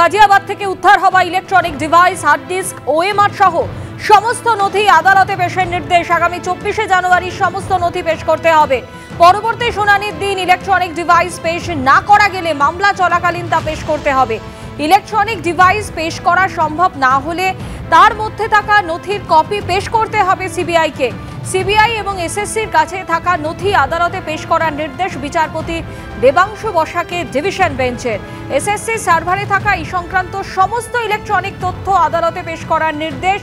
গাজিয়াবাদ থেকে উদ্ধার হওয়া electronic device, hard disk, OMR সহ সমস্ত নথি আদালতে পেশের নির্দেশ। আগামী 24শে জানুয়ারি সমস্ত নথি পেশ করতে হবে। পরবর্তী শুনানির দিন ইলেকট্রনিক ডিভাইস পেশ না করা গেলে মামলা চলাকালীন তা পেশ করতে হবে। ইলেকট্রনিক ডিভাইস পেশ করা সম্ভব না হলে তার মধ্যে থাকা নথির কপি পেশ করতে হবে সিবিআইকে। সিবিআই এবং এসএসসির কাছে থাকা নথি আদালতে পেশ করার নির্দেশ বিচারপতি দেবাংশু বসাকে ডিভিশন বেঞ্চের। এসএসসি সার্ভারে থাকা এই সংক্রান্ত সমস্ত ইলেকট্রনিক তথ্য আদালতে পেশ করার নির্দেশ।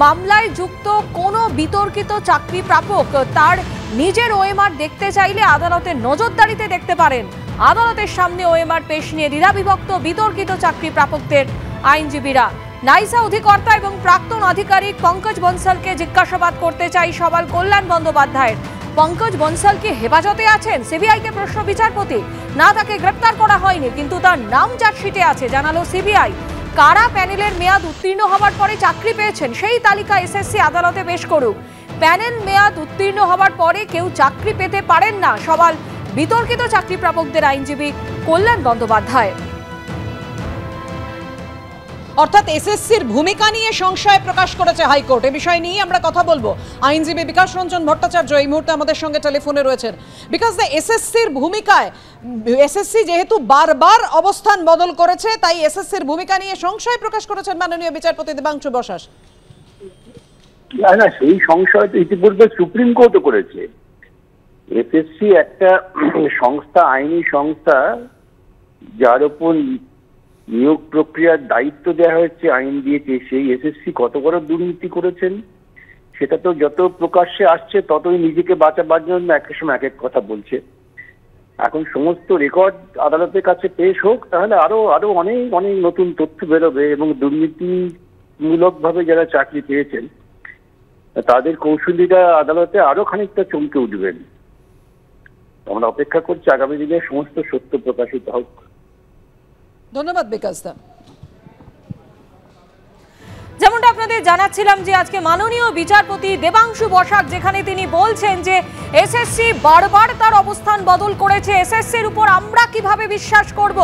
মামলায় যুক্ত কোনো বিতর্কিত চাকরি প্রাপক তার নিজের ওএমআর দেখতে চাইলে আদালতের নজরদারিতে দেখতে পারেন। আদালতের সামনে ওএমআর পেশ নিয়ে দ্বিধাবিভক্ত বিতর্কিত চাকরি প্রাপকদের আইনজীবীরা। নাইসা অধিকর্তা এবং প্রাক্তন আধিকারিক পঙ্কজ বনসালকে জিজ্ঞাসাবাদ করতে চাই সওয়াল কল্যাণ বন্দ্যোপাধ্যায়ের। পঙ্কজ বনসাল কি হেফাজতে আছেন? সিবিআইকে প্রশ্ন বিচারপতি। না, তাকে গ্রেপ্তার করা হয়নি, কিন্তু তার নাম চার্জশিটে আছে, জানালো সিবিআই। কারা প্যানেলের মেয়াদ উত্তীর্ণ হওয়ার পরে চাকরি পেয়েছেন সেই তালিকা এসএসসি আদালতে পেশ করুক। প্যানেল মেয়াদ উত্তীর্ণ হওয়ার পরে কেউ চাকরি পেতে পারেন না, সওয়াল বিতর্কিত চাকরি প্রাপকদের আইনজীবী কল্যাণ বন্দ্যোপাধ্যায়। অর্থাৎ এসএসসির ভূমিকা নিয়ে সংশয় প্রকাশ করেছে হাইকোর্ট। এ বিষয় নিয়ে আমরা কথা বলবো। আইনজীবী বিকাশ রঞ্জন ভট্টাচার্য এই মুহূর্তে আমাদের সঙ্গে টেলিফোনে রয়েছেন। বিকাশ দা, এসএসসির ভূমিকায়, এসএসসি যেহেতু বারবার অবস্থান বদল করেছে, তাই এসএসসির ভূমিকা নিয়ে সংশয় প্রকাশ করেছেন মাননীয় বিচারপতি দেবাংশু বসাস। না, সেই সংশয় তো ইতিপূর্বে সুপ্রিম কোর্টও করেছে। এসএসসি একটা সংস্থা, আইনি সংস্থা, যার উপর নিয়োগ প্রক্রিয়ার দায়িত্ব দেওয়া হয়েছে, আইন দিয়েছে, সেই এসএসসি কত বড় দুর্নীতি করেছেন সেটা তো যত প্রকাশ্যে আসছে ততই নিজেকে বাঁচাবার জন্য এক সময় এক এক কথা বলছে। এখন সমস্ত রেকর্ড আদালতের কাছে পেশ হোক, তাহলে আরো আরো অনেক অনেক নতুন তথ্য বেরোবে এবং দুর্নীতিমূলক ভাবে যারা চাকরি পেয়েছেন তাদের কৌশলীরা আদালতে আরো খানিকটা চমকে উঠবেন। আমরা অপেক্ষা করছি আগামী দিনে সমস্ত সত্য প্রকাশিত হোক। ধন্যবাদ বিকাশ দা। যেমনটা আপনাদের জানাচ্ছিলাম যে আজকে মাননীয় বিচারপতি দেবাংশু বসাক যেখানে তিনি বলছেন যে এসএসসি বারবার তার অবস্থান বদল করেছে, এসএসসির উপর আমরা কিভাবে বিশ্বাস করব?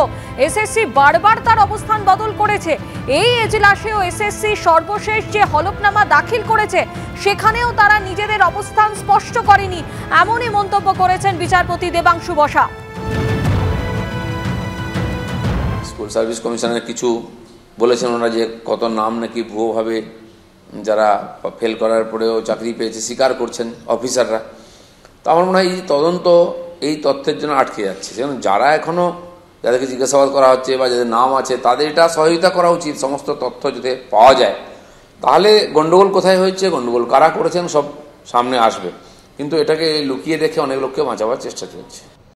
এসএসসি বারবার তার অবস্থান বদল করেছে। এই এজলাসেও এসএসসি সর্বশেষ যে হলফনামা দাখিল করেছে সেখানেও তারা নিজেদের অবস্থান স্পষ্ট করেনি, এমনই মন্তব্য করেছেন বিচারপতি দেবাংশু বসাক। স্কুল সার্ভিস কমিশনের কিছু বলেছেন ওনারা যে কত নাম নাকি ভুয়োভাবে যারা ফেল করার পরেও চাকরি পেয়েছে স্বীকার করছেন অফিসাররা। তো আমার মনে হয় এই তদন্ত এই তথ্যের জন্য আটকে যাচ্ছে। যেমন যারা এখনও যাদেরকে জিজ্ঞাসাবাদ করা হচ্ছে বা যাদের নাম আছে তাদের এটা সহযোগিতা করা উচিত। সমস্ত তথ্য যদি পাওয়া যায় তাহলে গণ্ডগোল কোথায় হয়েছে, গণ্ডগোল কারা করেছেন সব সামনে আসবে। কিন্তু এটাকে লুকিয়ে রেখে অনেক লোককে বাঁচাবার চেষ্টা চলছে।